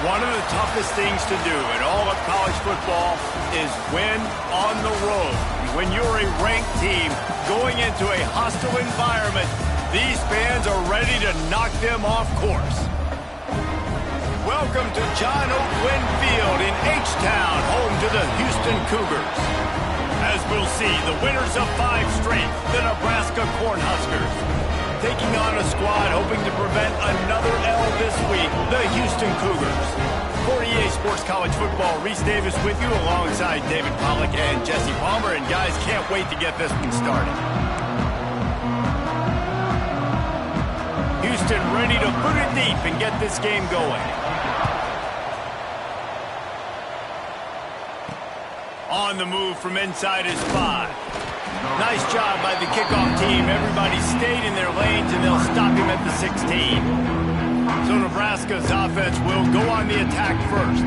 One of the toughest things to do in all of college football is win on the road. When you're a ranked team going into a hostile environment, these fans are ready to knock them off course. Welcome to John Oak Wynn Field in H-Town, home to the Houston Cougars. As we'll see, the winners of 5 straight, the Nebraska Cornhuskers, taking on a squad hoping to prevent another L this week, the Houston Cougars. For EA Sports College Football, Reese Davis with you alongside David Pollack and Jesse Palmer. And guys, can't wait to get this one started. Houston ready to put it deep and get this game going. On the move from inside his 5. Nice job by the kickoff team. Everybody stayed in their lanes, and they'll stop him at the 16. So Nebraska's offense will go on the attack first.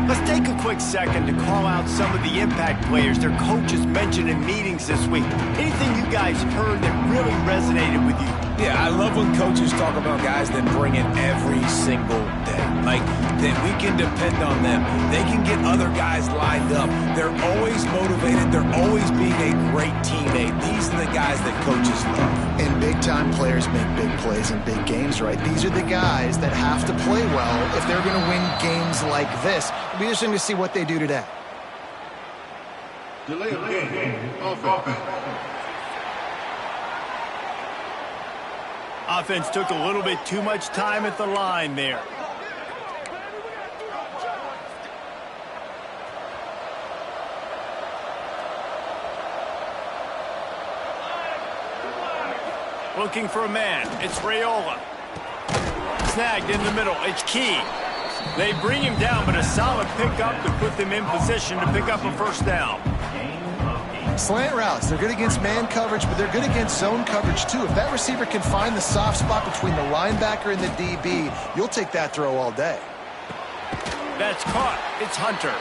Let's take a quick second to call out some of the impact players their coaches mentioned in meetings this week. Anything you guys heard that really resonated with you? Yeah, I love when coaches talk about guys that bring it every single day. Like, that we can depend on them. They can get other guys lined up. They're always motivated. They're always being a great teammate. These are the guys that coaches love. And big-time players make big plays in big games, right? These are the guys that have to play well if they're going to win games like this. It'll be interesting to see what they do today. Delay of game. Offense. Offense took a little bit too much time at the line there. Looking for a man. It's Raiola. Snagged in the middle. It's Key. They bring him down, but a solid pickup to put them in position to pick up a first down. Slant routes, they're good against man coverage, but they're good against zone coverage too. If that receiver can find the soft spot between the linebacker and the DB, you'll take that throw all day. That's caught. It's Hunter.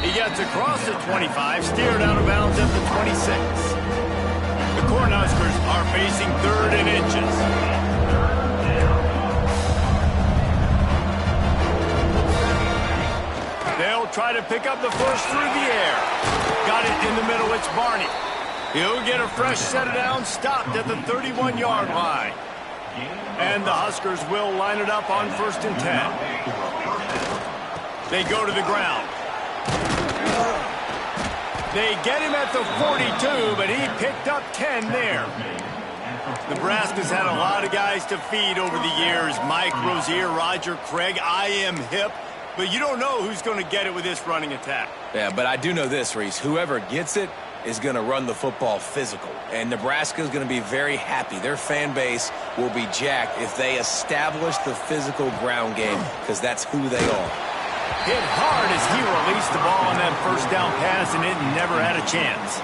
He gets across the 25, steered out of bounds at the 26. The Cornhuskers are facing 3rd and inches. They'll try to pick up the first through the air. Got it in the middle. It's Barney. He'll get a fresh set of downs, stopped at the 31-yard line. And the Huskers will line it up on 1st and 10. They go to the ground. They get him at the 42, but he picked up 10 there. Nebraska's had a lot of guys to feed over the years. Mike, Rozier, Roger, Craig. I am hip. But you don't know who's going to get it with this running attack. Yeah, but I do know this, Reese. Whoever gets it is going to run the football physical. And Nebraska is going to be very happy. Their fan base will be jacked if they establish the physical ground game, because that's who they are. Hit hard as he released the ball on that first down pass, and it never had a chance.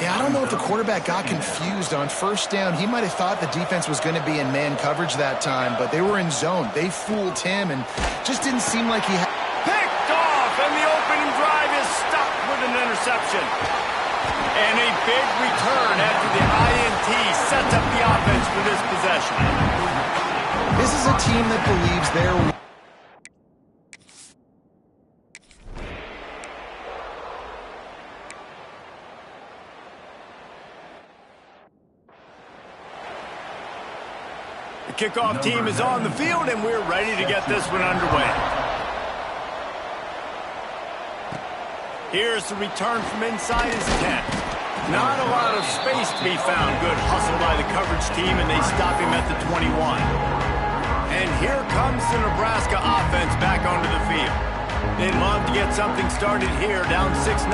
Yeah, I don't know if the quarterback got confused on first down. He might have thought the defense was going to be in man coverage that time, but they were in zone. They fooled him, and just didn't seem like he had... Picked off, and the opening drive is stopped with an interception. And a big return after the INT sets up the offense for this possession. This is a team that believes they're... The kickoff team is on the field, and we're ready to get this one underway. Here's the return from inside his 10. Not a lot of space to be found. Good hustle by the coverage team, and they stop him at the 21. And here comes the Nebraska offense back onto the field. They'd love to get something started here, down 6-0.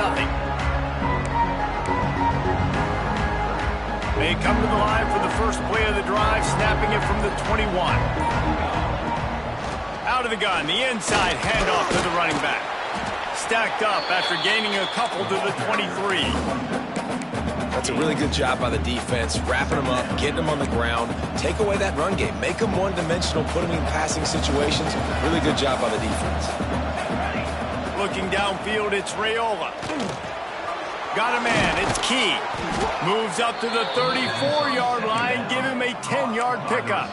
They come to the line for the first play of the drive, snapping it from the 21. Out of the gun, the inside handoff to the running back. Stacked up after gaining a couple to the 23. That's a really good job by the defense, wrapping them up, getting them on the ground, take away that run game, make them one-dimensional, put them in passing situations. Really good job by the defense. Looking downfield, it's Raiola. Got a man, it's Key. Moves up to the 34-yard line, give him a 10-yard pickup.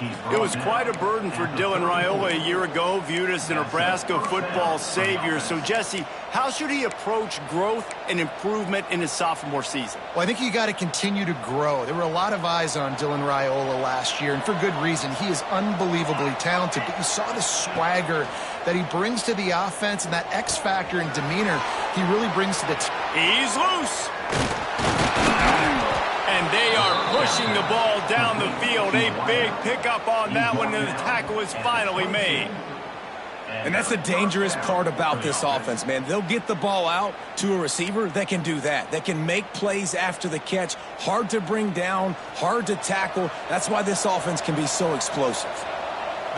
It was quite a burden for Dylan Raiola a year ago, viewed as the Nebraska football savior. So, Jesse, how should he approach growth and improvement in his sophomore season? Well, I think you got to continue to grow. There were a lot of eyes on Dylan Raiola last year, and for good reason. He is unbelievably talented, but you saw the swagger that he brings to the offense and that X factor and demeanor he really brings to the team. He's loose. And they are pushing the ball down the field. A big pickup on that one, and the tackle is finally made. And that's the dangerous part about this offense, man. They'll get the ball out to a receiver that can do that. That can make plays after the catch. Hard to bring down, hard to tackle. That's why this offense can be so explosive.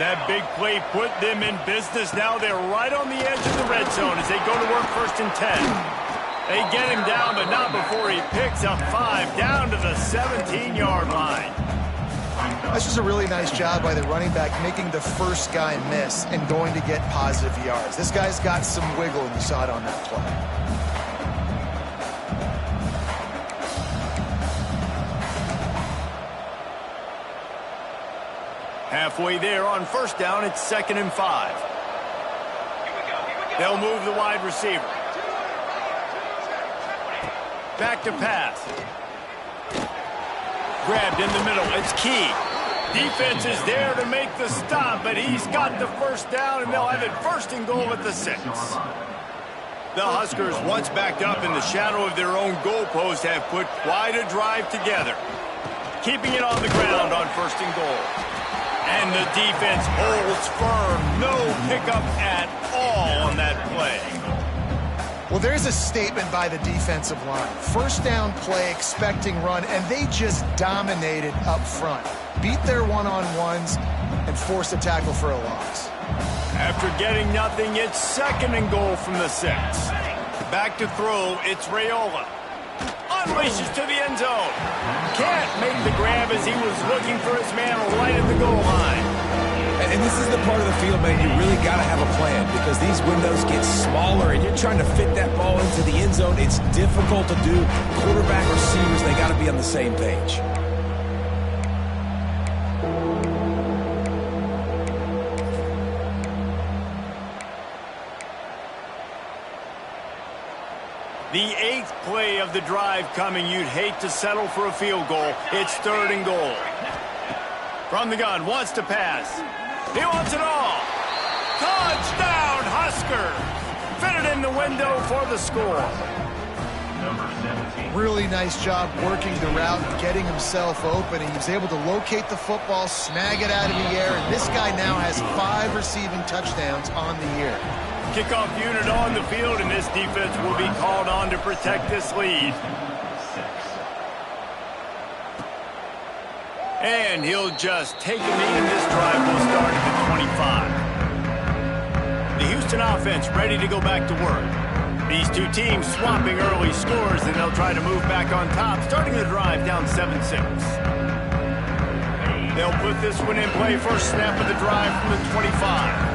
That big play put them in business. Now they're right on the edge of the red zone as they go to work 1st and 10. They get him down, but not before he picks up 5 down to the 17-yard line. This was a really nice job by the running back, making the first guy miss and going to get positive yards. This guy's got some wiggle, and you saw it on that play. Halfway there on 1st down, it's 2nd and 5. They'll move the wide receiver. Back to pass. Grabbed in the middle. It's Key. Defense is there to make the stop, but he's got the 1st down, and they'll have it 1st and goal at the 6. The Huskers, once backed up in the shadow of their own goalpost, have put quite a drive together. Keeping it on the ground on 1st and goal. And the defense holds firm. No pickup at all on that play. Well, there's a statement by the defensive line. 1st down play, expecting run, and they just dominated up front. Beat their one-on-ones and forced a tackle for a loss. After getting nothing, it's 2nd and goal from the 6. Back to throw, it's Raiola. Unleashes to the end zone. Can't make the grab as he was looking for his man right at the goal line. And this is the part of the field, man, you really got to have a plan because these windows get smaller and you're trying to fit that ball into the end zone. It's difficult to do. Quarterback, receivers, they got to be on the same page. The 8th play of the drive coming. You'd hate to settle for a field goal. It's 3rd and goal. From the gun, wants to pass. He wants it all. Touchdown, Husker. Fitted in the window for the score. Really nice job working the route and getting himself open. He was able to locate the football, snag it out of the air, and this guy now has 5 receiving touchdowns on the year. Kickoff unit on the field, and this defense will be called on to protect this lead. And he'll just take a knee, and this drive will start at the 25. The Houston offense ready to go back to work. These two teams swapping early scores, and they'll try to move back on top, starting the drive down 7-6. They'll put this one in play. First snap of the drive from the 25.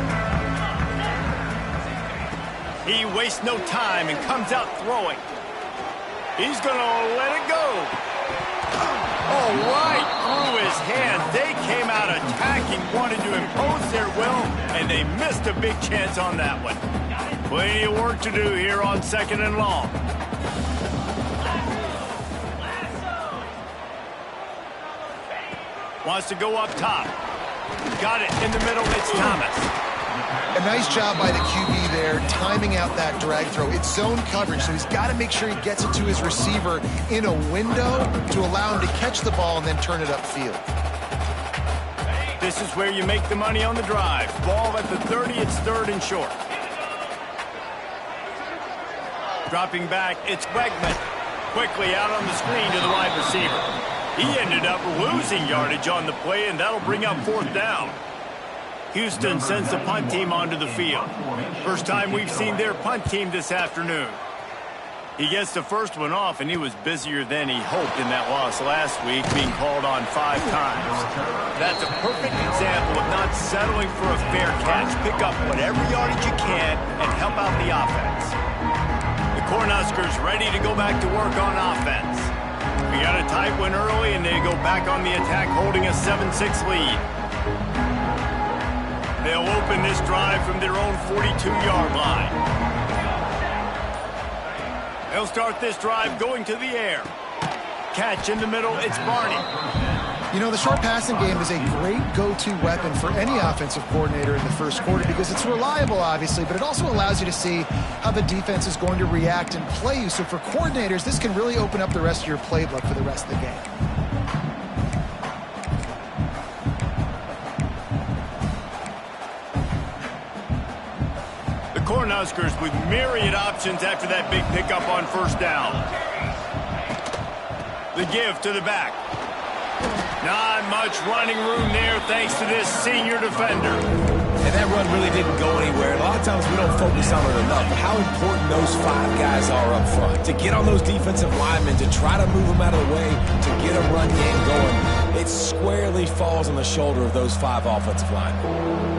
He wastes no time and comes out throwing. He's going to let it go. Oh, right through his hand. They came out attacking, wanted to impose their will, and they missed a big chance on that one. Plenty of work to do here on 2nd and long. Wants to go up top. Got it in the middle. It's Thomas. A nice job by the QB there, timing out that drag throw. It's zone coverage, so he's got to make sure he gets it to his receiver in a window to allow him to catch the ball and then turn it upfield. This is where you make the money on the drive. Ball at the 30, it's 3rd and short. Dropping back, it's Wegman. Quickly out on the screen to the wide receiver. He ended up losing yardage on the play, and that'll bring up 4th down. Houston sends the punt team onto the field. First time we've seen their punt team this afternoon. He gets the first one off, and he was busier than he hoped in that loss last week, being called on 5 times. That's a perfect example of not settling for a fair catch. Pick up whatever yardage you can and help out the offense. The Cornhuskers ready to go back to work on offense. We got a tight one early, and they go back on the attack, holding a 7-6 lead. They'll open this drive from their own 42-yard line. They'll start this drive going to the air. Catch in the middle, it's Barney. You know, the short passing game is a great go-to weapon for any offensive coordinator in the first quarter because it's reliable, obviously, but it also allows you to see how the defense is going to react and play you. So for coordinators, this can really open up the rest of your playbook for the rest of the game. Cornhuskers with myriad options after that big pickup on first down. The give to the back. Not much running room there thanks to this senior defender. And that run really didn't go anywhere. A lot of times we don't focus on it enough. How important those 5 guys are up front. To get on those defensive linemen, to try to move them out of the way, to get a run game going, it squarely falls on the shoulder of those 5 offensive linemen.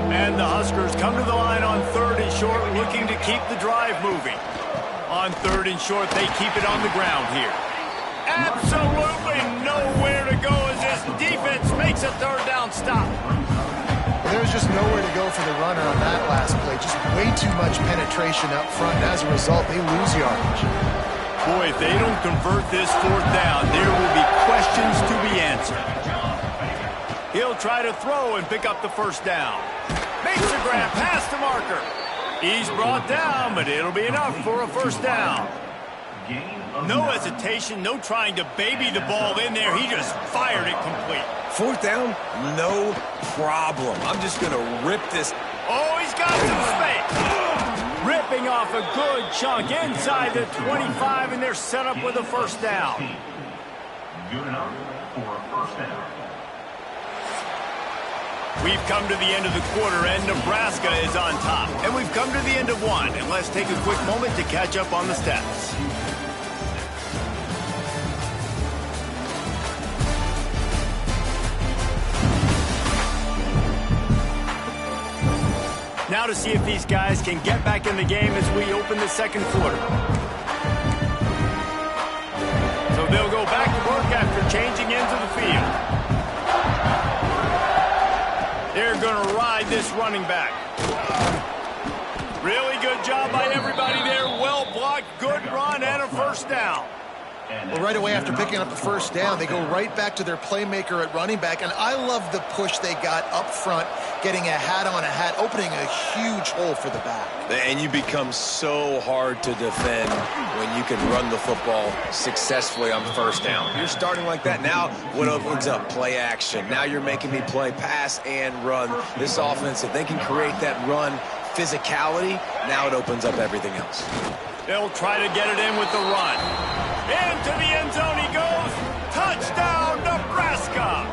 And the Huskers come to the line on 3rd and short, looking to keep the drive moving. On 3rd and short, they keep it on the ground here. Absolutely nowhere to go as this defense makes a 3rd down stop. Well, there was just nowhere to go for the runner on that last play. Just way too much penetration up front, and as a result, they lose yardage. Boy, if they don't convert this 4th down, there will be questions to be answered. He'll try to throw and pick up the 1st down. Makes a grab past the marker. He's brought down, but it'll be enough for a 1st down. No hesitation, no trying to baby the ball in there. He just fired it complete. 4th down, no problem. I'm just going to rip this. Oh, he's got some space. Ripping off a good chunk inside the 25, and they're set up with a 1st down. Good enough for a 1st down. We've come to the end of the quarter, and Nebraska is on top. And we've come to the end of one, and let's take a quick moment to catch up on the stats. Now to see if these guys can get back in the game as we open the 2nd quarter. So they'll go back to work after changing into the field. They're going to ride this running back. Really good job by everybody there. Well blocked, good run, and a 1st down. Well, right away after picking up the 1st down, they go right back to their playmaker at running back, and I love the push they got up front, getting a hat on a hat, opening a huge hole for the back. And you become so hard to defend when you can run the football successfully on 1st down. You're starting like that. Now what opens up? Play action. Now you're making me play pass and run. This offense, if they can create that run physicality, now it opens up everything else. They'll try to get it in with the run. Into the end zone he goes. Touchdown, Nebraska!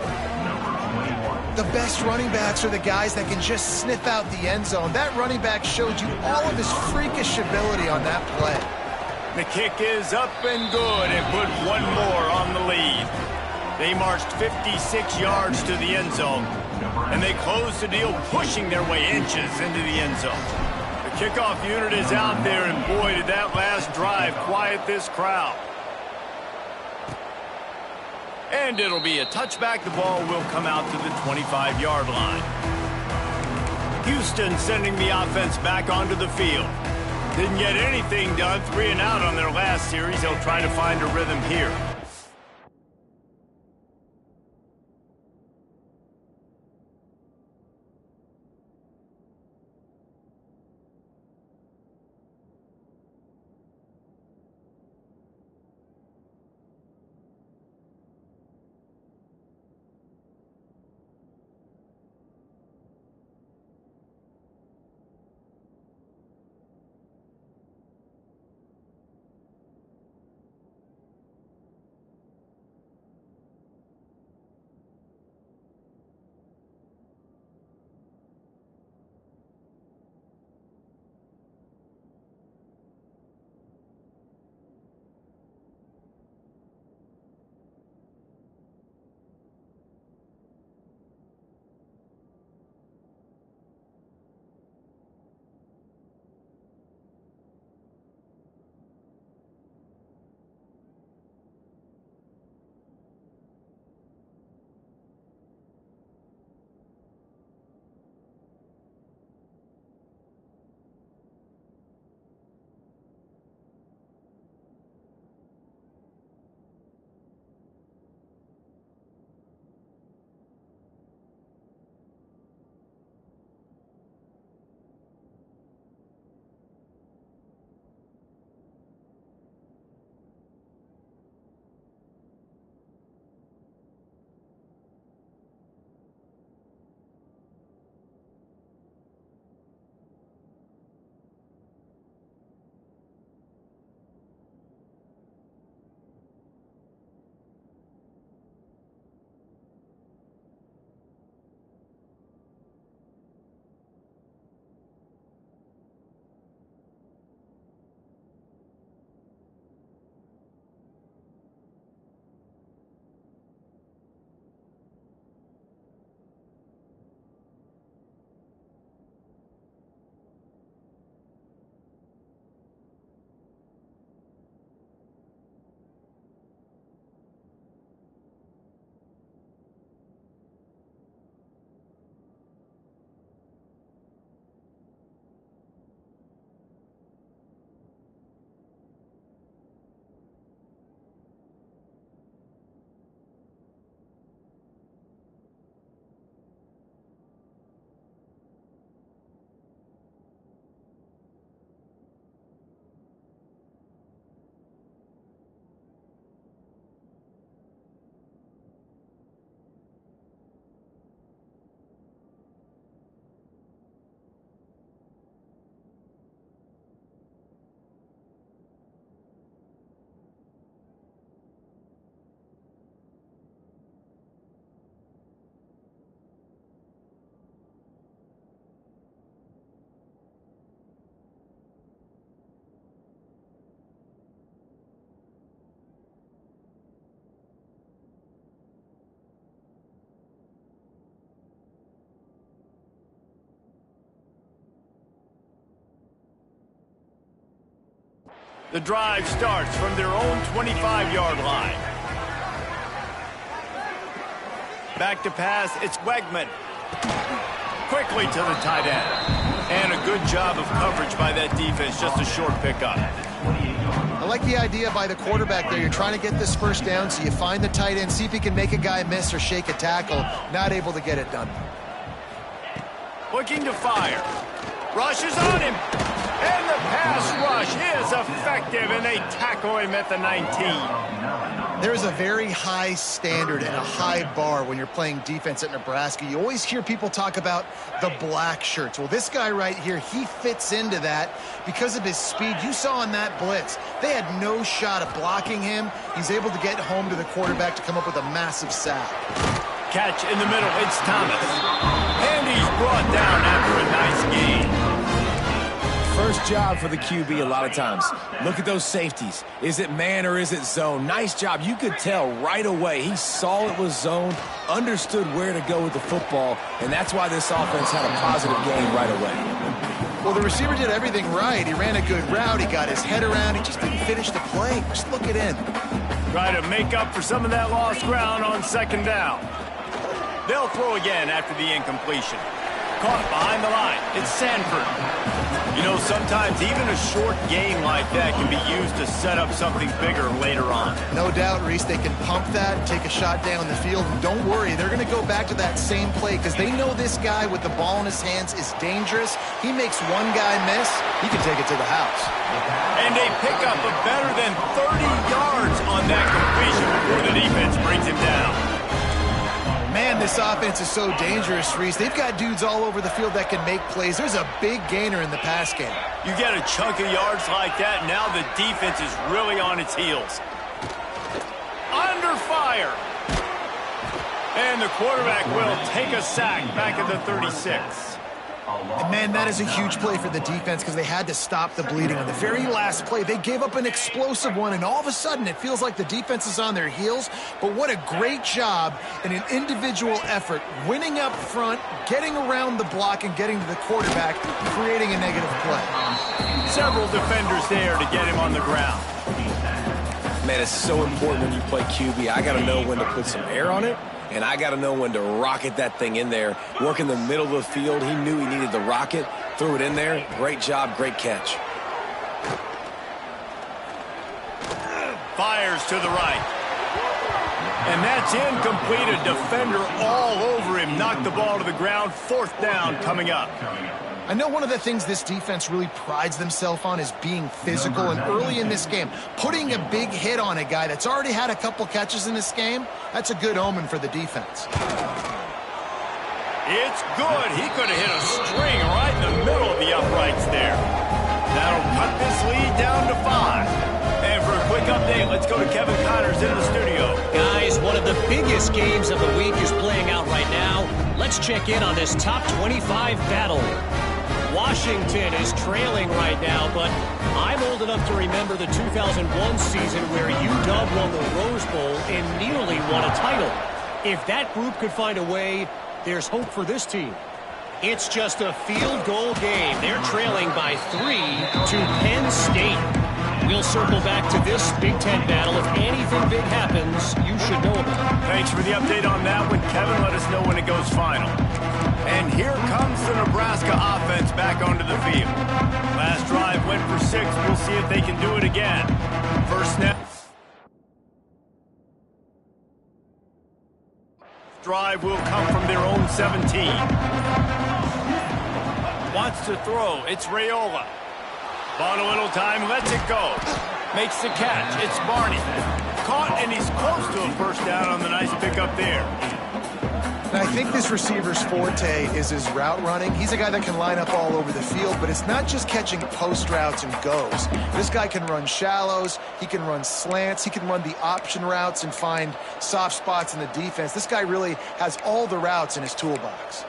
The best running backs are the guys that can just sniff out the end zone. That running back showed you all of his freakish ability on that play. The kick is up and good and put one more on the lead. They marched 56 yards to the end zone, and they closed the deal, pushing their way inches into the end zone. The kickoff unit is out there, and boy, did that last drive quiet this crowd. And it'll be a touchback. The ball will come out to the 25-yard line. Houston sending the offense back onto the field. Didn't get anything done, 3 and out on their last series. They'll try to find a rhythm here. The drive starts from their own 25-yard line. Back to pass, it's Wegman. Quickly to the tight end. And a good job of coverage by that defense, just a short pickup. I like the idea by the quarterback there. You're trying to get this first down, so you find the tight end, see if he can make a guy miss or shake a tackle. Not able to get it done. Looking to fire. Rushes on him. And the pass rush is effective, and they tackle him at the 19. There's a very high standard and a high bar when you're playing defense at Nebraska. You always hear people talk about the black shirts. Well, this guy right here, he fits into that because of his speed. You saw in that blitz, they had no shot of blocking him. He's able to get home to the quarterback to come up with a massive sack. Catch in the middle, it's Thomas. And he's brought down after a nice gain. First job for the QB a lot of times. Look at those safeties. Is it man or is it zone? Nice job. You could tell right away. He saw it was zone, understood where to go with the football, and that's why this offense had a positive game right away. Well, the receiver did everything right. He ran a good route. He got his head around. He just didn't finish the play. Just look it in. Try to make up for some of that lost ground on second down. They'll throw again after the incompletion. Caught behind the line. It's Sanford. You know, sometimes even a short game like that can be used to set up something bigger later on. No doubt, Reese, they can pump that, take a shot down the field, and don't worry, they're going to go back to that same play because they know this guy with the ball in his hands is dangerous. He makes one guy miss, he can take it to the house. And they pick up a better than 30 yards on that completion before the defense brings him down. Man, this offense is so dangerous, Reese. They've got dudes all over the field that can make plays. There's a big gainer in the pass game. You get a chunk of yards like that, now the defense is really on its heels. Under fire. And the quarterback will take a sack back at the 36. And man, that is a huge play for the defense because they had to stop the bleeding. On the very last play, they gave up an explosive one, and all of a sudden it feels like the defense is on their heels. But what a great job in an individual effort, winning up front, getting around the block, and getting to the quarterback, creating a negative play. Several defenders there to get him on the ground. Man, it's so important when you play QB. I got to know when to put some air on it. And I got to know when to rocket that thing in there. Work in the middle of the field. He knew he needed the rocket. Threw it in there. Great job. Great catch. Fires to the right. And that's incomplete. A defender all over him. Knocked the ball to the ground. Fourth down coming up. I know one of the things this defense really prides themselves on is being physical, and early in this game, putting a big hit on a guy that's already had a couple catches in this game, that's a good omen for the defense. It's good. He could have hit a string right in the middle of the uprights there. That'll cut this lead down to 5. And for a quick update, let's go to Kevin Connors in the studio. Guys, one of the biggest games of the week is playing out right now. Let's check in on this top 25 battle. Washington is trailing right now, but I'm old enough to remember the 2001 season where UW won the Rose Bowl and nearly won a title. If that group could find a way, there's hope for this team. It's just a field goal game. They're trailing by 3 to Penn State. We'll circle back to this Big Ten battle. If anything big happens, you should know about it. Thanks for the update on that one, Kevin. Let us know when it goes final. And here comes the Nebraska offense back onto the field. Last drive went for 6. We'll see if they can do it again. First snap. Drive will come from their own 17. Wants to throw. It's Raiola. Bought a little time, lets it go. Makes the catch. It's Barney. Caught, and he's close to a first down on the nice pickup there. And I think this receiver's forte is his route running. He's a guy that can line up all over the field, but it's not just catching post routes and goes. This guy can run shallows, he can run slants, he can run the option routes and find soft spots in the defense. This guy really has all the routes in his toolbox.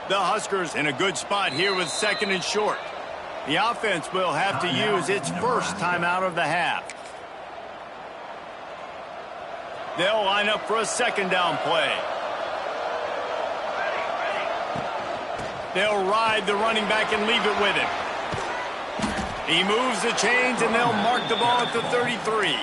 The Huskers in a good spot here with 2nd and short. The offense will have to use its first timeout of the half. They'll line up for a second down play. They'll ride the running back and leave it with him. He moves the chains, and they'll mark the ball at the 33.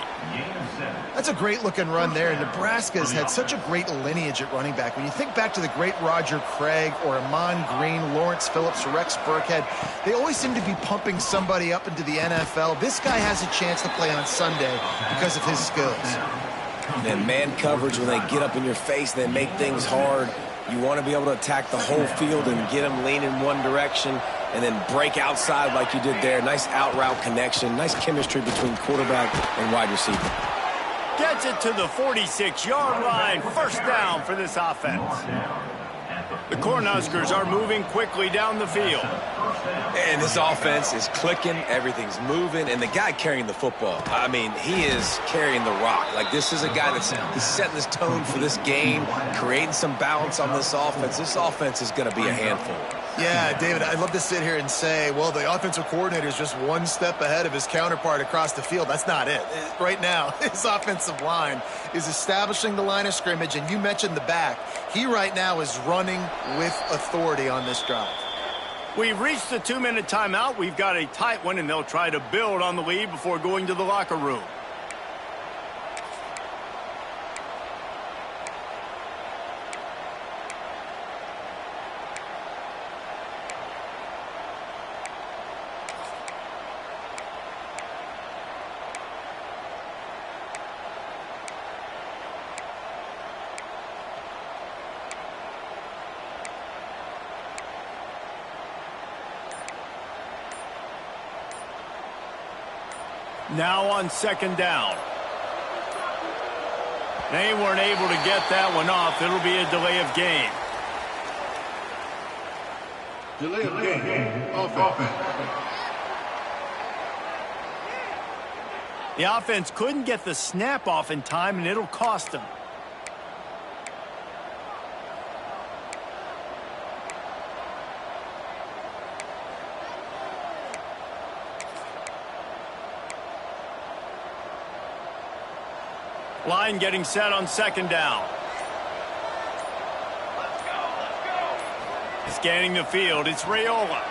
That's a great-looking run there. Nebraska's had such a great lineage at running back. When you think back to the great Roger Craig or Amon Green, Lawrence Phillips, Rex Burkhead, they always seem to be pumping somebody up into the NFL. This guy has a chance to play on Sunday because of his skills. And man coverage, when they get up in your face, they make things hard. You want to be able to attack the whole field and get them lean in one direction and then break outside like you did there. Nice out-route connection, nice chemistry between quarterback and wide receiver. Gets it to the 46-yard line. First down for this offense. The Cornhuskers are moving quickly down the field. And this offense is clicking, everything's moving, and the guy carrying the football, I mean, he is carrying the rock. Like, this is a guy that's setting this tone for this game, creating some balance on this offense. This offense is going to be a handful. Yeah, David, I'd love to sit here and say, well, the offensive coordinator is just one step ahead of his counterpart across the field. That's not it. Right now, his offensive line is establishing the line of scrimmage, and you mentioned the back. He right now is running with authority on this drive. We've reached the 2-minute timeout. We've got a tight one, and they'll try to build on the lead before going to the locker room. Now on second down. They weren't able to get that one off. It'll be a delay of game. Delay of game. Offense. The offense couldn't get the snap off in time, and it'll cost them. Line getting set on second down. Let's go. Scanning the field, it's Raiola.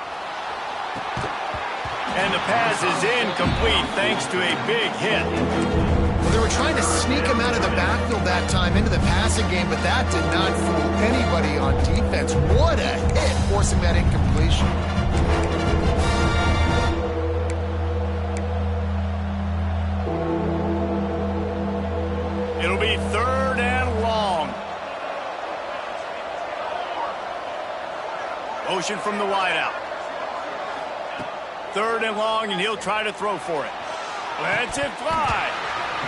And the pass is incomplete thanks to a big hit. Well, they were trying to sneak him out of the backfield that time into the passing game, but that did not fool anybody on defense. What a hit, forcing that incompletion. It'll be third and long. Motion from the wideout. Third and long, and he'll try to throw for it. Lets it fly.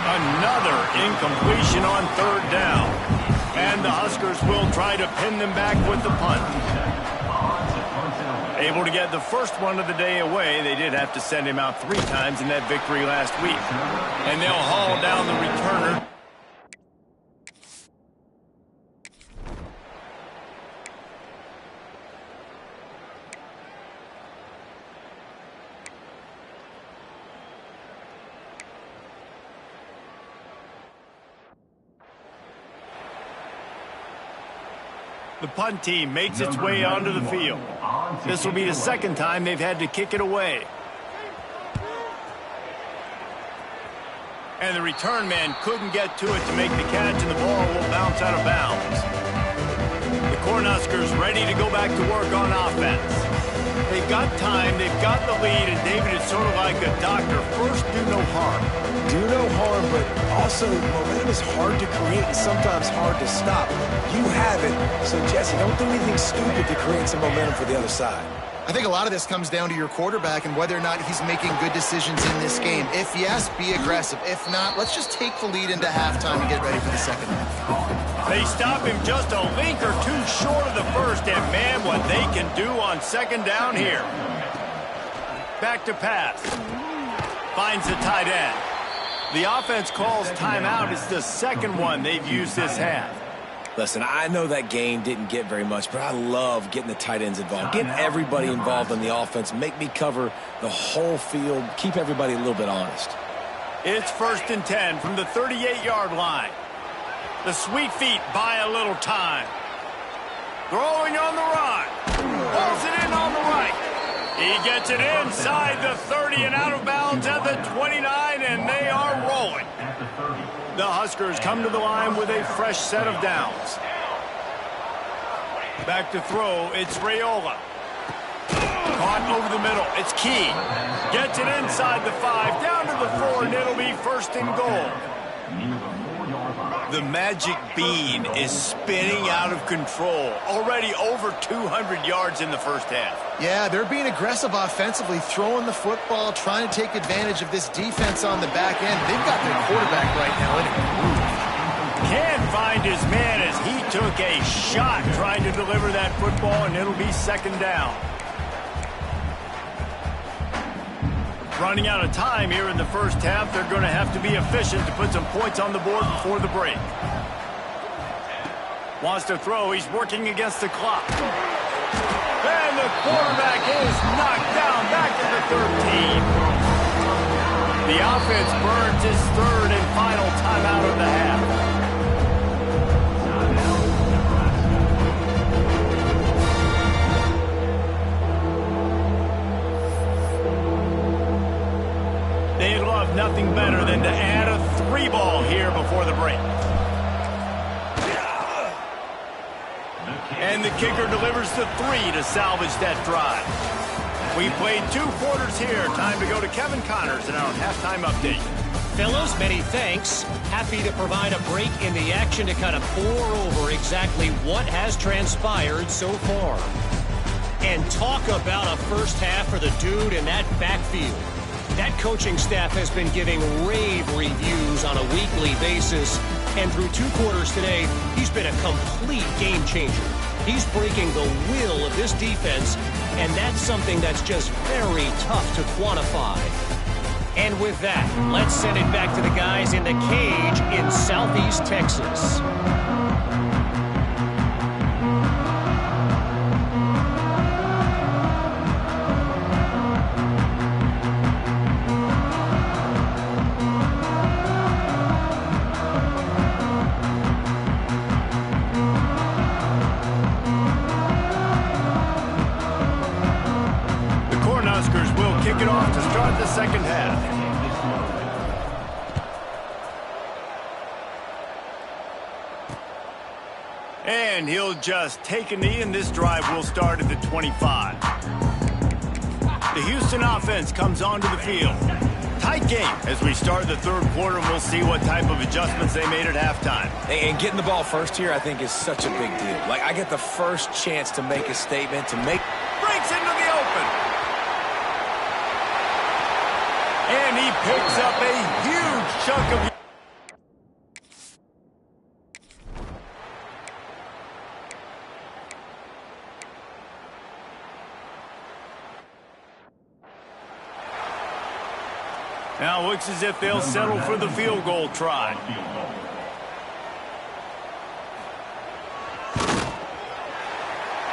Another incompletion on third down. And the Huskers will try to pin them back with the punt. Able to get the first one of the day away. They did have to send him out 3 times in that victory last week. And they'll haul down the returner. The punt team makes its way onto the field. This will be the second time they've had to kick it away. And the return man couldn't get to it to make the catch, and the ball will bounce out of bounds. The Cornhuskers ready to go back to work on offense. They've got time, they've got the lead, and David is sort of like a doctor. First, do no harm. Do no harm, but also momentum is hard to create and sometimes hard to stop. You have it, so Jesse, don't do anything stupid to create some momentum for the other side. I think a lot of this comes down to your quarterback and whether or not he's making good decisions in this game. If yes, be aggressive. If not, let's just take the lead into halftime and get ready for the second half. They stop him just a link or two short of the first, and man, what they can do on second down here. Back to pass. Finds the tight end. The offense calls timeout. It's the second one they've used this half. Listen, I know that game didn't get very much, but I love getting the tight ends involved. Getting everybody involved in the offense. Make me cover the whole field. Keep everybody a little bit honest. It's 1st and 10 from the 38-yard line. The sweet feet buy a little time. Throwing on the run. Pulls it in on the right. He gets it inside the 30 and out of bounds at the 29, and they are rolling. The Huskers come to the line with a fresh set of downs. Back to throw, it's Raiola. Caught over the middle, it's Key. Gets it inside the 5, down to the 4, and it'll be first and goal. The magic bean is spinning out of control. Already over 200 yards in the first half. Yeah, they're being aggressive offensively, throwing the football, trying to take advantage of this defense on the back end. They've got their quarterback right now in a groove. Can't find his man as he took a shot trying to deliver that football, and it'll be second down. Running out of time here in the first half. They're going to have to be efficient to put some points on the board before the break. Wants to throw. He's working against the clock. And the quarterback is knocked down back to the 13. The offense burns his third and final timeout of the half. They'd love nothing better than to add a 3-ball here before the break. And the kicker delivers the 3 to salvage that drive. We played 2 quarters here. Time to go to Kevin Connors in our halftime update. Fellows, many thanks. Happy to provide a break in the action to kind of pour over exactly what has transpired so far. And talk about a first half for the dude in that backfield. That coaching staff has been giving rave reviews on a weekly basis. And through 2 quarters today, he's been a complete game changer. He's breaking the will of this defense, and that's something that's just very tough to quantify. And with that, let's send it back to the guys in the cage in Southeast Texas. Kick it off to start the second half. And he'll just take a knee, and this drive will start at the 25. The Houston offense comes onto the field. Tight game as we start the third quarter, and we'll see what type of adjustments they made at halftime. And getting the ball first here, I think, is such a big deal. Like, I get the first chance to make a statement, Breaks into the open. And he picks up a huge chunk of... Now looks as if they'll settle for the field goal try.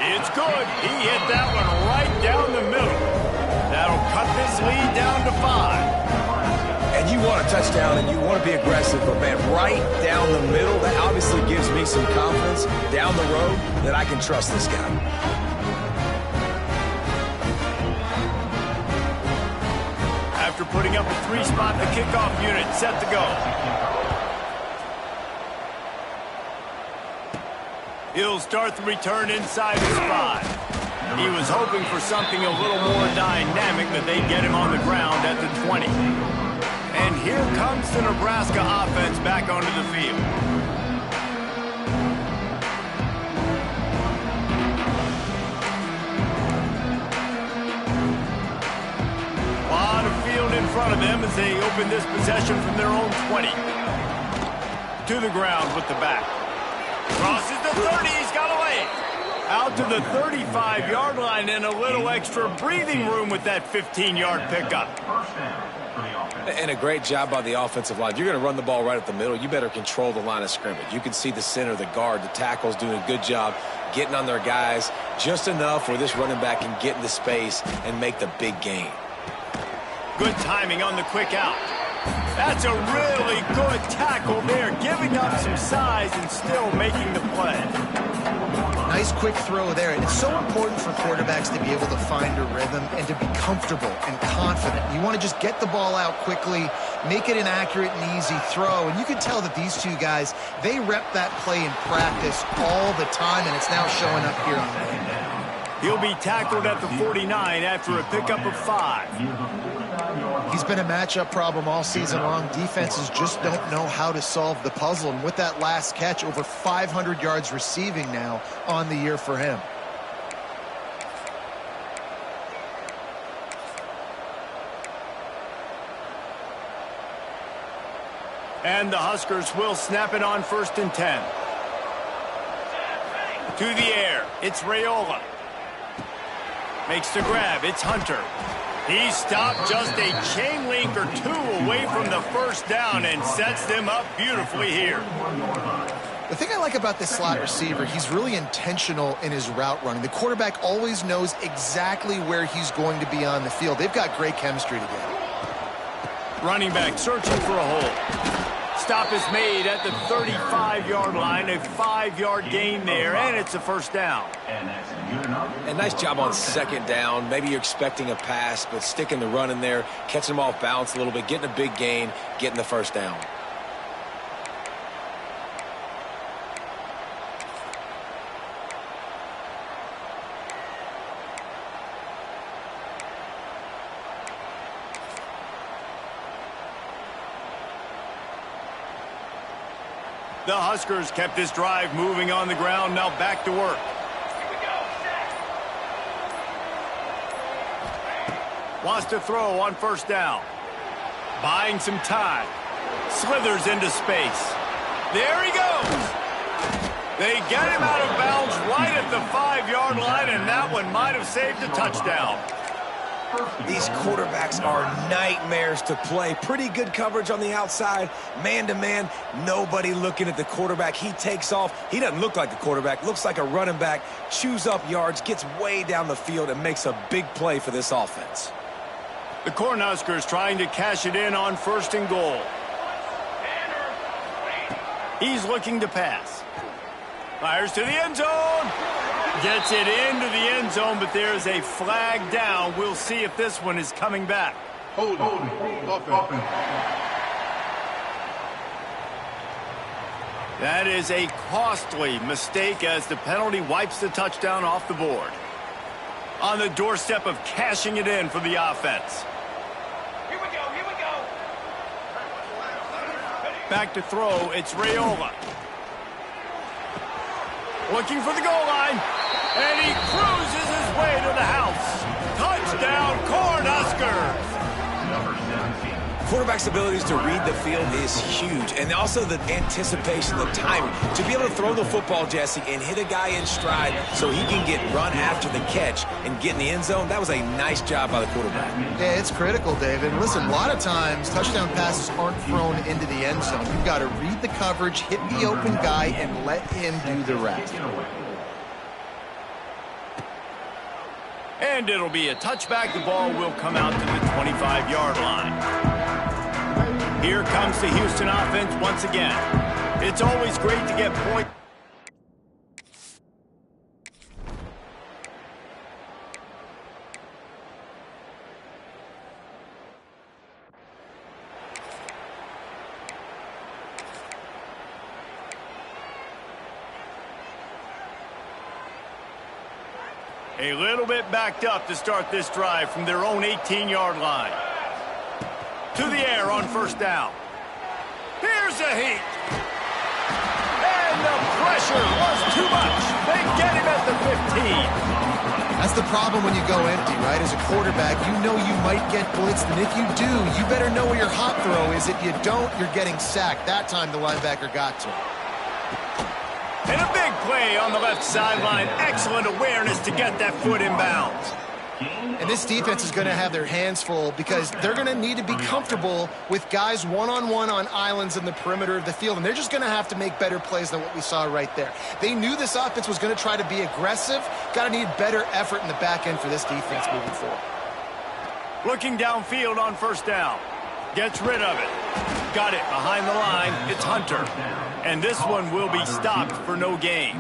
It's good. He hit that one right down the middle. That'll cut this lead down to 5. and you want a touchdown and you want to be aggressive, but, man, right down the middle, that obviously gives me some confidence down the road that I can trust this guy. After putting up a 3-spot, the kickoff unit set to go. He'll start the return inside the spot. He was hoping for something a little more dynamic, that they'd get him on the ground at the 20. And here comes the Nebraska offense back onto the field. A lot of field in front of them as they open this possession from their own 20. To the ground with the back. Crosses the 30, he's got a leg. Out to the 35-yard line, and a little extra breathing room with that 15-yard pickup. And a great job by the offensive line. You're going to run the ball right up the middle. You better control the line of scrimmage. You can see the center, the guard, the tackles doing a good job getting on their guys just enough where this running back can get into space and make the big gain. Good timing on the quick out. That's a really good tackle there, giving up some size and still making the play. Nice quick throw there. And it's so important for quarterbacks to be able to find a rhythm and to be comfortable and confident. You want to just get the ball out quickly, make it an accurate and easy throw. And you can tell that these two guys, they rep that play in practice all the time, and it's now showing up here on game day. He'll be tackled at the 49 after a pickup of 5. He's been a matchup problem all season long. Defenses just don't know how to solve the puzzle. And with that last catch, over 500 yards receiving now on the year for him. And the Huskers will snap it on 1st and 10. To the air, it's Raiola. Makes the grab, it's Hunter. He stopped just a chain link or two away from the first down and sets them up beautifully here. The thing I like about this slot receiver, he's really intentional in his route running. The quarterback always knows exactly where he's going to be on the field. They've got great chemistry together. Running back searching for a hole. Stop is made at the 35-yard line, a 5-yard gain there, and it's a first down. And nice job on 2nd down. Maybe you're expecting a pass, but sticking the run in there, catching them off balance a little bit, getting a big gain, getting the first down. The Huskers kept this drive moving on the ground, now back to work. Wants to throw on 1st down. Buying some time. Slithers into space. There he goes. They get him out of bounds right at the 5-yard line, and that one might have saved a touchdown. These quarterbacks are nightmares to play. Pretty good coverage on the outside. Man-to-man, nobody looking at the quarterback. He takes off. He doesn't look like the quarterback. Looks like a running back. Chews up yards, gets way down the field, and makes a big play for this offense. The Cornhuskers trying to cash it in on 1st and goal. He's looking to pass. Fires to the end zone. Gets it into the end zone, but there's a flag down. We'll see if this one is coming back. Hold on. That is a costly mistake as the penalty wipes the touchdown off the board. On the doorstep of cashing it in for the offense. Here we go. Back to throw, it's Raiola. Looking for the goal line. And he cruises his way to the house. Touchdown, Cornhuskers! Quarterback's abilities to read the field is huge, and also the anticipation, the timing. To be able to throw the football, Jesse, and hit a guy in stride so he can get run after the catch and get in the end zone, that was a nice job by the quarterback. Yeah, it's critical, David. Listen, a lot of times touchdown passes aren't thrown into the end zone. You've got to read the coverage, hit the open guy, and let him do the rest. And it'll be a touchback. The ball will come out to the 25-yard line. Here comes the Houston offense once again. It's always great to get points. A little bit backed up to start this drive from their own 18-yard line. To the air on 1st down. Here's a heat. And the pressure was too much. They get him at the 15. That's the problem when you go empty, right? As a quarterback, you know you might get blitzed, and if you do, you better know where your hot throw is. If you don't, you're getting sacked. That time the linebacker got to him. And a big play on the left sideline. Excellent awareness to get that foot in bounds. And this defense is going to have their hands full because they're going to need to be comfortable with guys one-on-one on islands in the perimeter of the field. And they're just going to have to make better plays than what we saw right there. They knew this offense was going to try to be aggressive. Got to need better effort in the back end for this defense moving forward. Looking downfield on 1st down. Gets rid of it. Got it behind the line. It's Hunter. And this one will be stopped for no gain.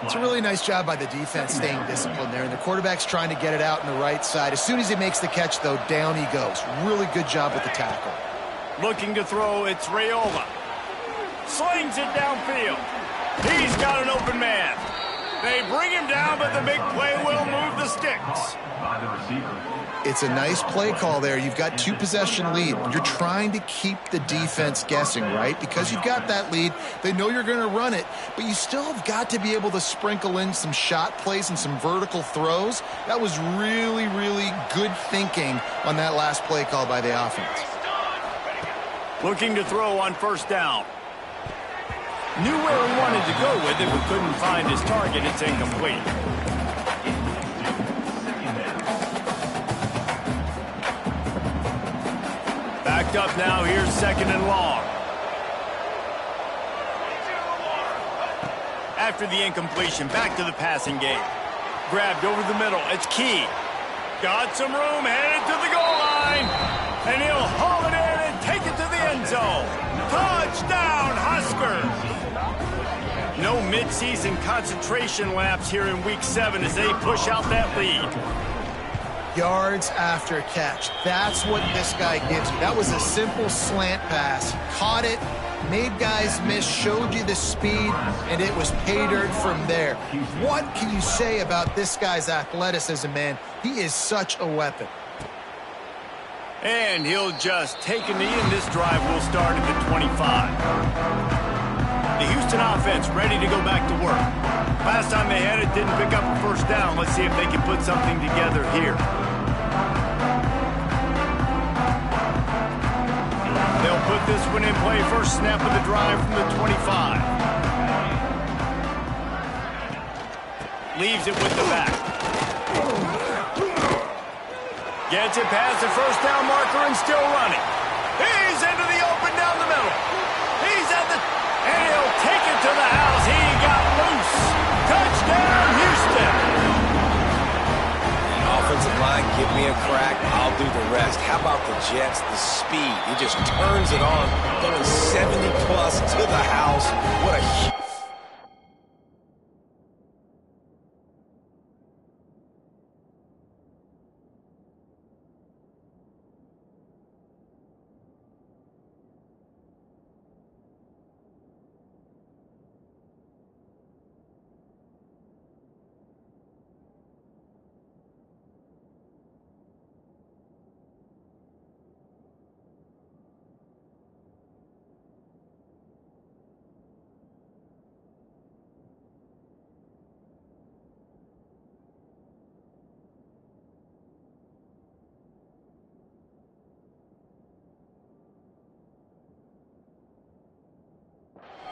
It's a really nice job by the defense staying disciplined there. And the quarterback's trying to get it out on the right side. As soon as he makes the catch, though, down he goes. Really good job with the tackle. Looking to throw, it's Raiola. Slings it downfield. He's got an open man. They bring him down, but the big play will move the sticks. It's a nice play call there. You've got 2-possession lead. You're trying to keep the defense guessing, right? Because you've got that lead. They know you're going to run it, but you still have got to be able to sprinkle in some shot plays and some vertical throws. That was really, really good thinking on that last play call by the offense. Looking to throw on first down. Knew where he wanted to go with it, but couldn't find his target. It's incomplete. Backed up now. Here's second and long. After the incompletion, back to the passing game. Grabbed over the middle. It's Key. Got some room, headed to the goal line. And he'll haul it in and take it to the end zone. Touchdown, Huskers! No midseason concentration laps here in Week 7 as they push out that lead. Yards after catch. That's what this guy gives you. That was a simple slant pass. Caught it, made guys miss, showed you the speed, and it was pay dirt from there. What can you say about this guy's athleticism, man? He is such a weapon. And he'll just take a knee, and this drive will start at the 25. The Houston offense ready to go back to work. Last time they had it, didn't pick up a first down. Let's see if they can put something together here. They'll put this one in play. First snap of the drive from the 25. Leaves it with the back. Gets it past the first down marker and still running. He's into the open down the middle. He's at the... And he'll take it to the house. He got loose. Touchdown, Houston. The offensive line, give me a crack, I'll do the rest. How about the Jets? The speed. He just turns it on, going 70-plus to the house. What a...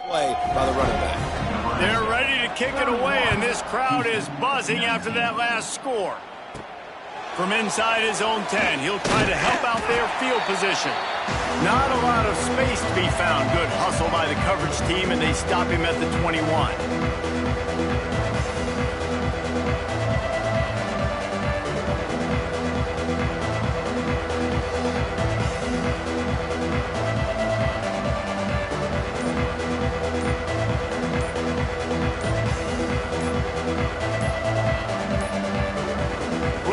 play by the running back. They're ready to kick it away, and this crowd is buzzing after that last score. From inside his own 10, he'll try to help out their field position. Not a lot of space to be found. Good hustle by the coverage team, and they stop him at the 21.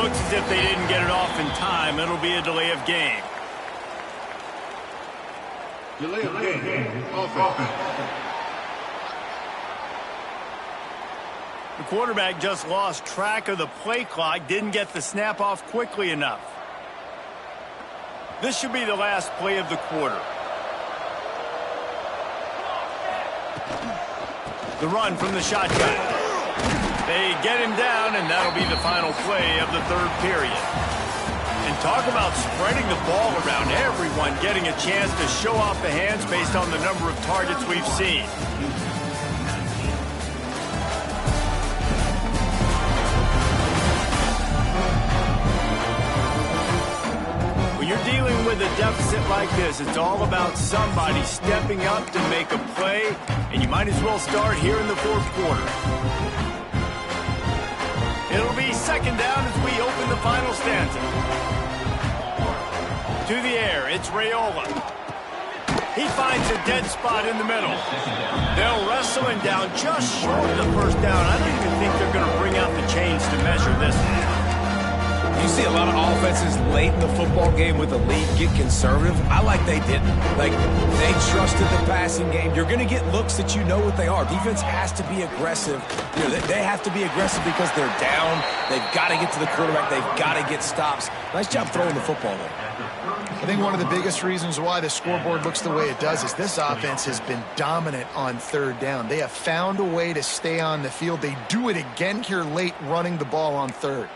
As if they didn't get it off in time, it'll be a delay of game. Delay of game. Offense. The quarterback just lost track of the play clock, didn't get the snap off quickly enough. This should be the last play of the quarter. The run from the shotgun. They get him down, and that'll be the final play of the third period. And talk about spreading the ball around. Everyone getting a chance to show off the hands based on the number of targets we've seen. When you're dealing with a deficit like this, it's all about somebody stepping up to make a play, and you might as well start here in the fourth quarter. It'll be second down as we open the final stanza. To the air, it's Raiola. He finds a dead spot in the middle. They'll wrestle him down just short of the first down. I don't even think they're going to bring out the chains to measure this one. You see a lot of offenses late in the football game with the lead get conservative. I like they didn't. Like, they trusted the passing game. You're going to get looks that you know what they are. Defense has to be aggressive. You know, they have to be aggressive because they're down. They've got to get to the quarterback. They've got to get stops. Nice job throwing the football, though. I think one of the biggest reasons why the scoreboard looks the way it does is this offense has been dominant on third down. They have found a way to stay on the field. They do it again here late running the ball on third.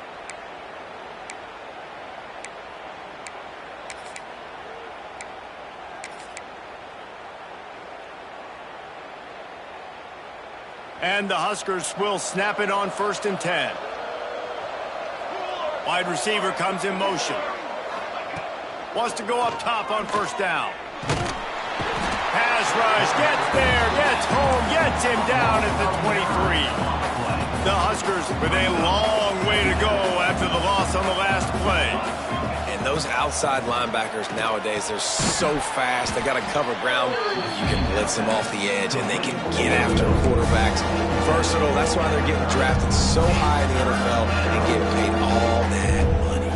And the Huskers will snap it on 1st and 10. Wide receiver comes in motion. Wants to go up top on 1st down. Pass rush, gets there, gets home, gets him down at the 23. The Huskers with a long way to go after the loss on the last play. And those outside linebackers nowadays, they're so fast. They got to cover ground. You can blitz them off the edge, and they can get after quarterbacks. Versatile. That's why they're getting drafted so high in the NFL and getting paid all that money.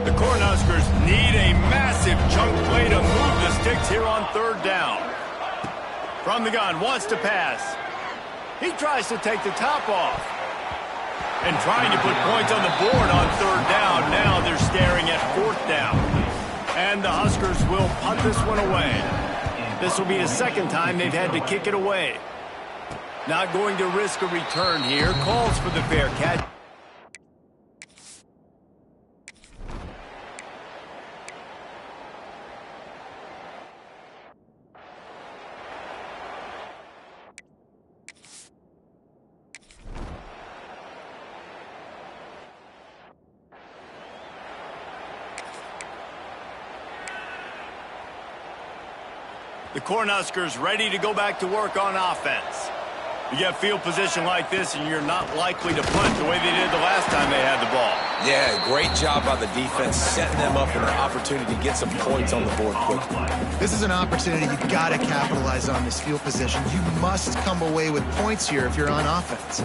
The Cornhuskers need a massive chunk play to move the sticks here on 3rd down. From the gun, wants to pass. He tries to take the top off. And trying to put points on the board on 3rd down. Now they're staring at 4th down. And the Huskers will punt this one away. This will be the 2nd time they've had to kick it away. Not going to risk a return here. Calls for the fair catch. The Cornhuskers ready to go back to work on offense. You get field position like this, and you're not likely to punt the way they did the last time they had the ball. Yeah, great job by the defense, setting them up for an opportunity to get some points on the board quickly. This is an opportunity you've got to capitalize on this field position. You must come away with points here if you're on offense.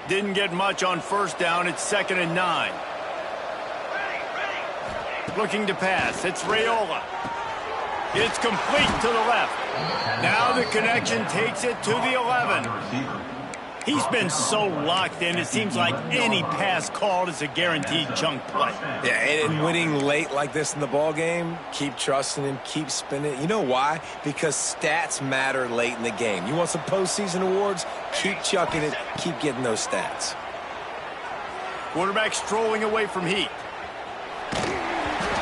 Didn't get much on 1st down. It's 2nd and 9. Looking to pass. It's Raiola. It's complete to the left. Now the connection takes it to the 11. He's been so locked in, it seems like any pass called is a guaranteed chunk play. Yeah, and winning late like this in the ball game, keep trusting him, keep spinning. You know why? Because stats matter late in the game. You want some postseason awards? Keep chucking it, keep getting those stats. Quarterback strolling away from Heat.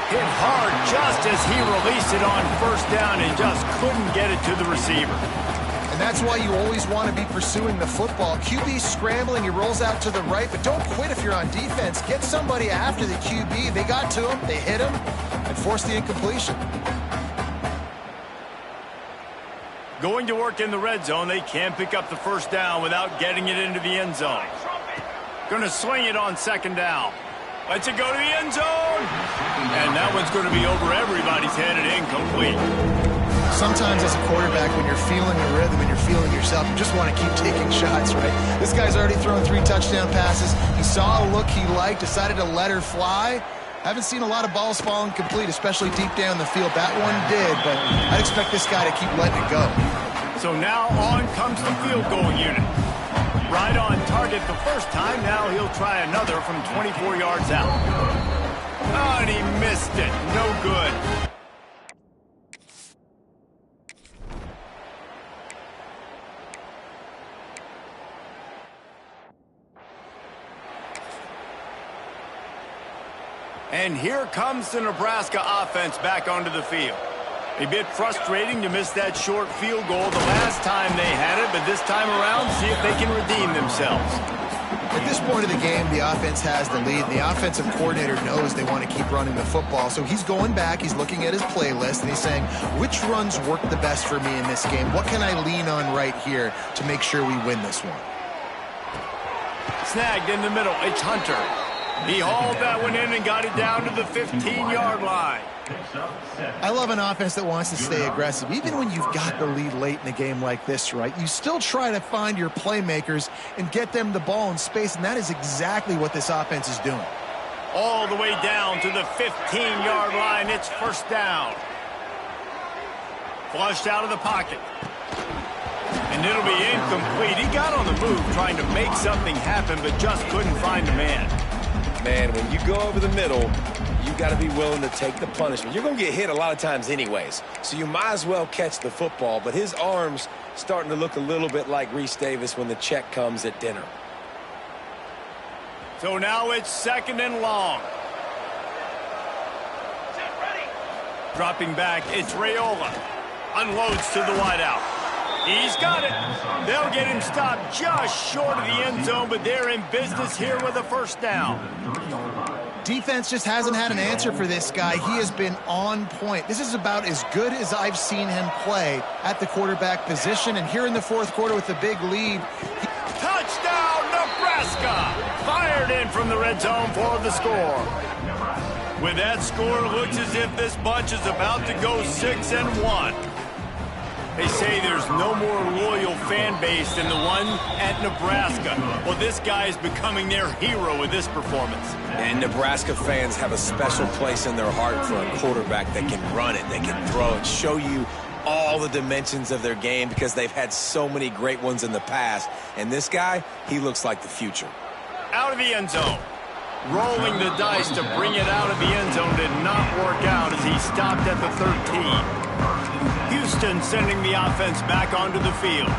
Hit hard just as he released it on 1st down and just couldn't get it to the receiver. And that's why you always want to be pursuing the football. QB scrambling, he rolls out to the right, but don't quit if you're on defense. Get somebody after the QB. They got to him, they hit him, and forced the incompletion. Going to work in the red zone, they can't pick up the 1st down without getting it into the end zone. Going to swing it on 2nd down. Lets it go to the end zone. And that one's going to be over everybody's head and incomplete. Sometimes as a quarterback, when you're feeling the rhythm and you're feeling yourself, you just want to keep taking shots, right? This guy's already thrown 3 touchdown passes. He saw a look he liked, decided to let her fly. Haven't seen a lot of balls falling complete, especially deep down the field. That one did, but I'd expect this guy to keep letting it go. So now on comes the field goal unit. Right on target the 1st time. Now he'll try another from 24 yards out. Oh, and he missed it. No good. And here comes the Nebraska offense back onto the field. A bit frustrating to miss that short field goal the last time they had it, but this time around, see if they can redeem themselves. At this point of the game, the offense has the lead. The offensive coordinator knows they want to keep running the football, so he's going back, he's looking at his playlist, and he's saying, which runs work the best for me in this game? What can I lean on right here to make sure we win this one? snagged in the middle. It's Hunter. He hauled that one in and got it down to the 15-yard line. I love an offense that wants to stay aggressive. Even when you've got the lead late in a game like this, right, you still try to find your playmakers and get them the ball in space, and that is exactly what this offense is doing. All the way down to the 15-yard line. It's first down. Flushed out of the pocket. And it'll be incomplete. He got on the move trying to make something happen, but just couldn't find the man. Man, when you go over the middle, you got to be willing to take the punishment. You're going to get hit a lot of times anyways, so you might as well catch the football. But his arm's starting to look a little bit like Reese Davis when the check comes at dinner. So now it's second and long. Dropping back, it's Raiola. Unloads to the wideout. He's got it. They'll get him stopped just short of the end zone, but they're in business here with a first down. Defense just hasn't had an answer for this guy. He has been on point. This is about as good as I've seen him play at the quarterback position. And here in the fourth quarter with the big lead. Touchdown, Nebraska! Fired in from the red zone for the score. With that score, it looks as if this bunch is about to go 6-1. They say there's no more loyal fan base than the one at Nebraska. Well, this guy is becoming their hero with this performance. And Nebraska fans have a special place in their heart for a quarterback that can run it, that can throw it, show you all the dimensions of their game because they've had so many great ones in the past. And this guy, he looks like the future. Out of the end zone. Rolling the dice to bring it out of the end zone did not work out as he stopped at the 13. Houston sending the offense back onto the field.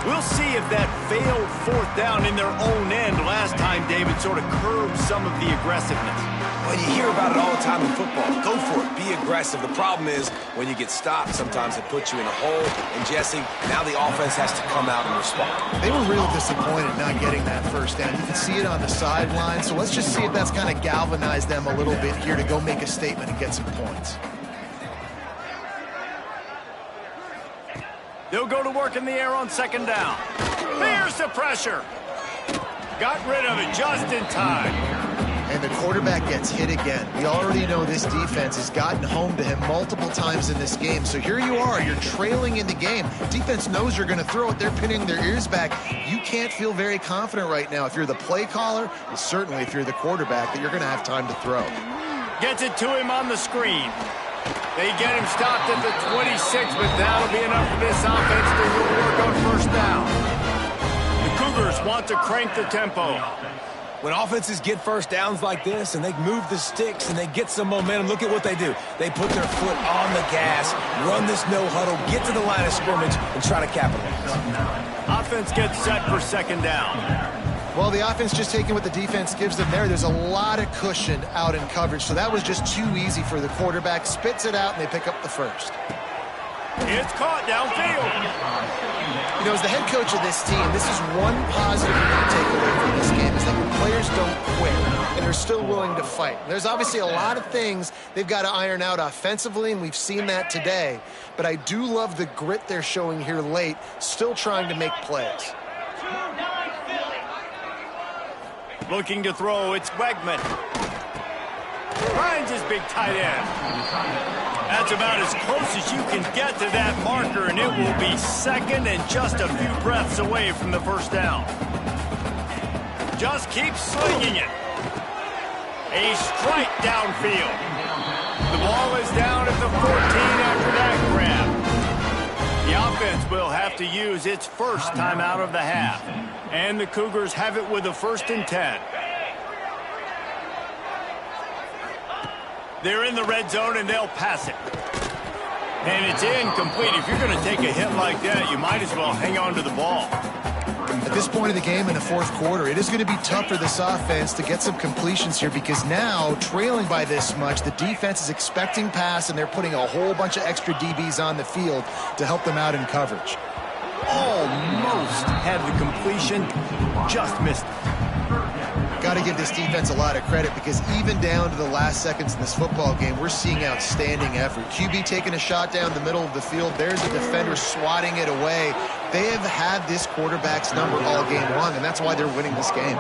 We'll see if that failed fourth down in their own end last time, David, sort of curbed some of the aggressiveness. Well, you hear about it all the time in football. Go for it. Be aggressive. The problem is when you get stopped, sometimes it puts you in a hole. And, Jesse, now the offense has to come out and respond. They were real disappointed not getting that first down. You can see it on the sideline. So let's just see if that's kind of galvanized them a little bit here to go make a statement and get some points. They'll go to work in the air on second down. There's the pressure. Got rid of it just in time. And the quarterback gets hit again. We already know this defense has gotten home to him multiple times in this game. So here you are. You're trailing in the game. Defense knows you're going to throw it. They're pinning their ears back. You can't feel very confident right now. If you're the play caller, and certainly if you're the quarterback, that you're going to have time to throw. Gets it to him on the screen. They get him stopped at the 26, but that'll be enough for this offense to work on first down. The Cougars want to crank the tempo. When offenses get first downs like this and they move the sticks and they get some momentum, look at what they do. They put their foot on the gas, run this no huddle, get to the line of scrimmage, and try to capitalize. Offense gets set for second down. Well, the offense just taking what the defense gives them there. There's a lot of cushion out in coverage, so that was just too easy for the quarterback. Spits it out, and they pick up the first. It's caught downfield. You know, as the head coach of this team, this is one positive you can take away from this game, is that your players don't quit, and they're still willing to fight. There's obviously a lot of things they've got to iron out offensively, and we've seen that today. But I do love the grit they're showing here late, still trying to make plays. Looking to throw, it's Wegman. Finds his big tight end. That's about as close as you can get to that marker, and it will be second and just a few breaths away from the first down. Just keep slinging it. A strike downfield. The ball is down at the 14 after that grab. The offense will have to use its first time out of the half. And the Cougars have it with a 1st and 10. They're in the red zone, and they'll pass it. And it's incomplete. If you're going to take a hit like that, you might as well hang on to the ball. At this point of the game in the fourth quarter, it is going to be tough for this offense to get some completions here because now, trailing by this much, the defense is expecting pass, and they're putting a whole bunch of extra DBs on the field to help them out in coverage. Almost had the completion, just missed it. Got to give this defense a lot of credit because even down to the last seconds in this football game, we're seeing outstanding effort. QB taking a shot down the middle of the field. There's a defender swatting it away. They have had this quarterback's number all game long, and that's why they're winning this game.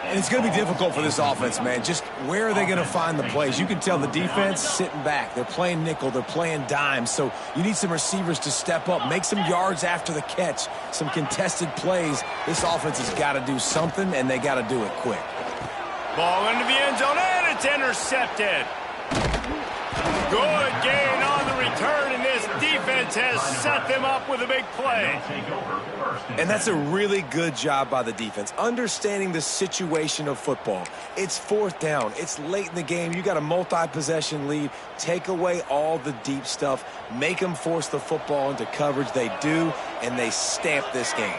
And it's going to be difficult for this offense, man. Just where are they going to find the plays? You can tell the defense sitting back. They're playing nickel. They're playing dime. So you need some receivers to step up, make some yards after the catch, some contested plays. This offense has got to do something, and they got to do it quick. Ball into the end zone, and it's intercepted. Good gain on the return, and this defense has set them up with a big play. And that's a really good job by the defense, understanding the situation of football. It's fourth down. It's late in the game. You got a multi-possession lead. Take away all the deep stuff. Make them force the football into coverage. They do, and they stamp this game.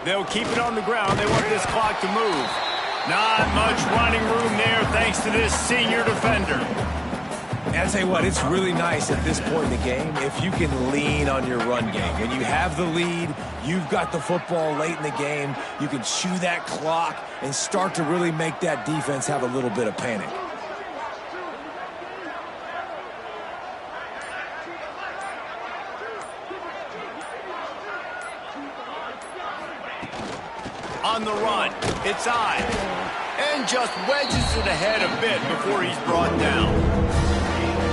They'll keep it on the ground. They want this clock to move. Not much running room there thanks to this senior defender. And I'll tell you what, it's really nice at this point in the game if you can lean on your run game. When you have the lead, you've got the football late in the game, you can chew that clock and start to really make that defense have a little bit of panic. On the run, it's I. And just wedges it ahead a bit before he's brought down.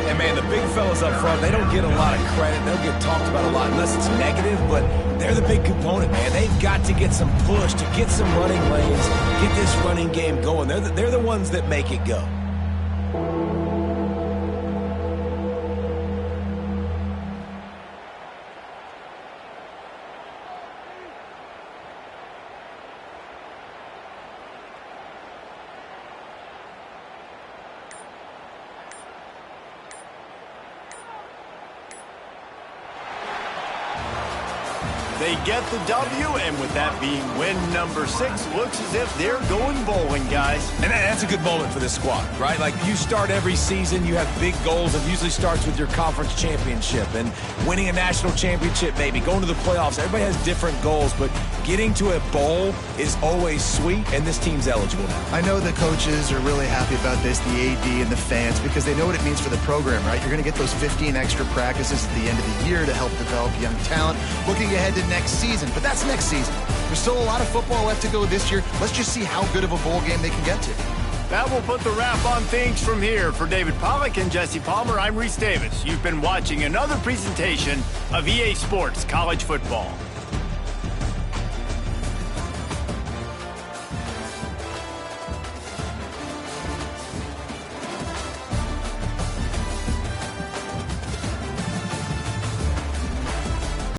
And, man, the big fellas up front, they don't get a lot of credit. They'll get talked about a lot unless it's negative, but they're the big component, man. They've got to get some push, to get some running lanes, get this running game going. They're the ones that make it go. They get the W, and with that being win number 6, looks as if they're going bowling, guys. And that's a good moment for this squad, right? Like, you start every season, you have big goals. It usually starts with your conference championship and winning a national championship, maybe going to the playoffs. Everybody has different goals, but getting to a bowl is always sweet, and this team's eligible now. I know the coaches are really happy about this, the AD and the fans, because they know what it means for the program, right? You're going to get those 15 extra practices at the end of the year to help develop young talent. Looking ahead to next season, but that's next season. There's still a lot of football left to go this year. Let's just see how good of a bowl game they can get to. That will put the wrap on things from here. For David Pollack and Jesse Palmer, I'm Reese Davis. You've been watching another presentation of EA Sports College Football.